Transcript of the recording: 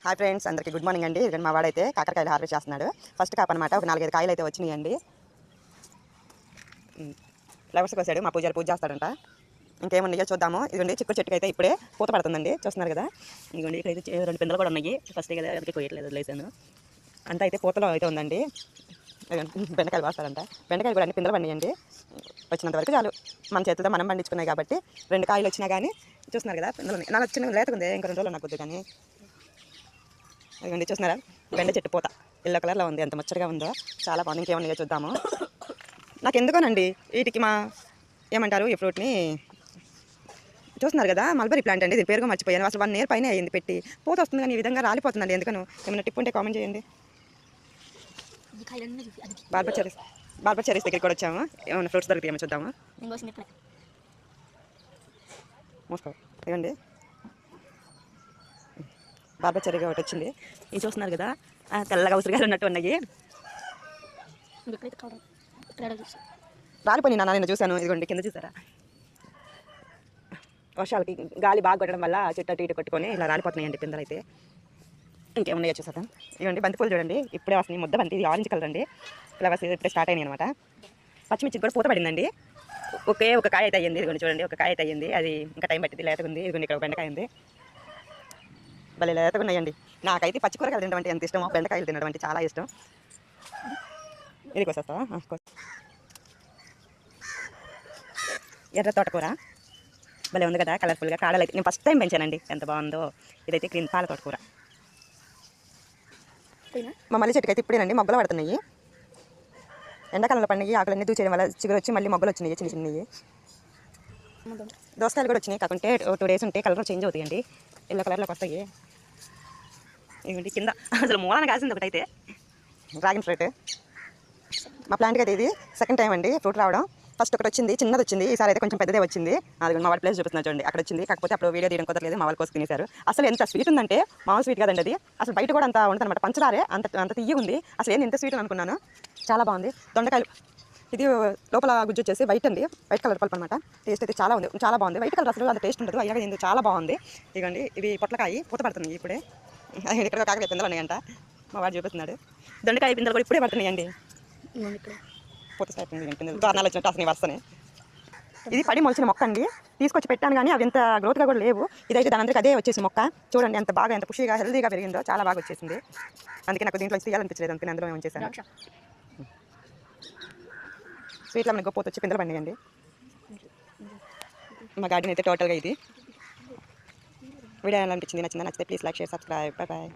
Hi friends, అందరికీ good morning అండి. ఇదిగో మా వాడైతే కాకరకాయలు హార్వెస్ట్ చేస్తున్నాడు. ఫస్ట్ కాప్ అనమాట. ఒక 4-5 కాయలు అయితే వచ్చినాయండి. ఫ్లవర్స్ కోసాడు. మా పూజ చేస్తాడంట. ఇంకేమున్నాయో చూద్దాము. ఇదిగోండి చిక్కుడు చెట్టుకి అయితే ఇప్పుడే పూత పడుతుందండి, చూస్తున్నారు కదా. ఇదిగోండి ఇక్కడైతే 2 పిందెలు కూడా ఉన్నాయి. ఫస్ట్ కదా ఎవరికి కోయట్లేదు, వదిలేసాను. అంతా అయితే పూతలో అయితే ఉందండి. బెండకాయలు కోస్తాడంట. బెండకాయలు కూడా అన్ని పిందెలు పండియండి. వచ్చినంత వరకు చాలు. మన చేతులతో మనం పండించుకున్నాయి కాబట్టి 2 కాయలు వచ్చినా కానీ చూస్తున్నారు కదా, పిందెలు ఉన్నాయి. నాకు చిన్న లేతకుంది, ఇంకా 2 రోజులు నాకు వద్దు. కానీ ఇదిగోండి చూస్తున్నారా, బెండ చెట్టు పూత ఎల్లో కలర్లో ఉంది. ఎంత ముచ్చటగా ఉందో, చాలా బాగుంది. ఇంకేమన్నా చూద్దాము. నాకు ఎందుకోనండి వీటికి ఏమంటారు ఈ ఫ్రూట్ని, చూస్తున్నారు కదా, మల్బరీ ప్లాంట్ అండి. దీని పేరుగా మర్చిపోయాను. అసలు 1 year పైన అయ్యింది పెట్టి. పూత వస్తుంది కానీ ఈ విధంగా రాలిపోతుందండి. ఎందుకను ఏమైనా టిప్ ఉంటే కామెంట్ చేయండి. బార్బర్ చెరీస్ దగ్గరికి కూడా వచ్చాము. ఏమైనా ఫ్రూట్స్ దొరుకుతాయేమో చూద్దాము. మోసుకో ఇవ్వండి. బార్బర్ చెరీగా ఒకటి వచ్చింది. ఇది చూస్తున్నారు కదా, తెల్లగా ఉసిరిగాయలు ఉన్నట్టు ఉన్నాయి. రాలిపోయి నేను చూశాను. ఇదిగోండి కింద చూసారా, వర్షాలకి గాలి బాగా కొట్టడం వల్ల చెట్టు అటు ఇటు కొట్టుకొని ఇలా రాలిపోతున్నాయండి పిందెలు అయితే. ఇంకేమున్నాయో చూసేద్దాం. ఇవ్వండి బంతిపూలు చూడండి, ఇప్పుడే వస్తుంది. ముద్ద బంతి, ఇది ఆరెంజ్ కలర్ అండి. ఫ్లవర్స్ ఇప్పుడే స్టార్ట్ అయినాయి అనమాట. పచ్చిమిర్చి కూడా పూత పడిందండి. ఒక కాయ అయితే అయ్యింది. ఇదిగోండి చూడండి, ఒక కాయ అయితే అయ్యింది. అది ఇంకా టైం పట్టింది, లేతగా ఉంది. ఇదిగోండి ఇక్కడ ఒక బెండకాయ ఉంది, భలే లేతగా ఉన్నాయండి. నాకైతే పచ్చి కూరగాయలు తినడం అంటే ఎంత ఇష్టమో, బెండకాయలు తినడం అంటే చాలా ఇష్టం. ఇది కోసేస్తావా? ఎర్ర తోటకూర భలే ఉంది కదా, కలర్ఫుల్గా. కాడలు అయితే నేను ఫస్ట్ టైం పెంచానండి, ఎంత బాగుందో. ఇదైతే గ్రీన్ పాల తోటకూర. మా మళ్ళీ చెట్టుకి అయితే ఇప్పుడేనండి మొగ్గలు పడుతున్నాయి. ఎండాకాలంలో పండిగి ఆకులన్నీ దూచేయడం వల్ల చిగురు వచ్చి మళ్ళీ మొగ్గలు వచ్చినాయి, చిన్న చిన్నవి. దోసకాయలు కూడా వచ్చినాయి, కాకుంటే 2 days ఉంటే కలర్ చేంజ్ అవుతాయండి, ఎల్లో కలర్లోకి వస్తాయి. ఇవ్వండి కింద అసలు మూలాన కాసింది ఒకటైతే డ్రాగన్ ఫ్రూట్. మా ప్లాంట్కి అయితే ఇది సెకండ్ టైం అండి ఫ్రూట్ రావడం. ఫస్ట్ ఒకటి వచ్చింది, చిన్నది వచ్చింది. ఈసారి అయితే కొంచెం పెద్దదే వచ్చింది. అది మా వాళ్ళ ప్లేస్ చూపిస్తున్నారు చూడండి, అక్కడ వచ్చింది. కాకపోతే అప్పుడు వీడియో తీయడం కుదరలేదు, మా వాళ్ళు కోసం తినేశారు. అసలు ఎంత స్వీట్ ఉందంటే, మామూలు స్వీట్ కదండి అది. అసలు బయట కూడా అంత ఉంటుంది అనమాట, పంచదారే అంత తీయ ఉంది. అసలు ఏంది ఎంత స్వీట్ అనుకున్నాను. చాలా బాగుంది. దొండకాయలు, ఇది లోపల గుజ్జు వచ్చేసి వైట్ అండి, వైట్ కలర్ పల్ప్ అనమాట. టేస్ట్ అయితే చాలా ఉంది, చాలా బాగుంది. వైట్ కలర్ అసలు అంత టేస్ట్ ఉండదు, అయ్యాక ఇది చాలా బాగుంది. ఇదిగోండి ఇవి పొట్లకాయ పూత పడుతుంది ఇప్పుడే. ఇక్కడ కాకరకాయ పిందెలు ఉన్నాయంట, మా వాడు చూపిస్తున్నాడు. దొండకాయ పిందెలు కూడా ఇప్పుడే పడుతున్నాయండి. పూత స్టార్ట్ పిందెలు దారుణాలు వచ్చినట్టు అసలు వస్తాయి. ఇది పడి మొలిచిన మొక్క అండి, తీసుకొచ్చి పెట్టాను కానీ అవి ఎంత గ్రోత్గా కూడా లేవు. ఇదైతే దాని అందరికీ అదే వచ్చేసి మొక్క. చూడండి ఎంత బాగా, ఎంత పుషిగా హెల్దీగా పెరిగిందో, చాలా బాగా వచ్చేసింది. అందుకే నాకు దీంట్లో తీయాలనిపించలేదు, అందుకని అందులో ఉంచేసాను. స్వీట్లో మనకి గొప్ప వచ్చి పిందెలు పండియండి. మా గార్డెన్ అయితే టోటల్గా ఇది. వీడియో ఎలా అనిపించింది, నచ్చితే please like, share, subscribe. Bye bye.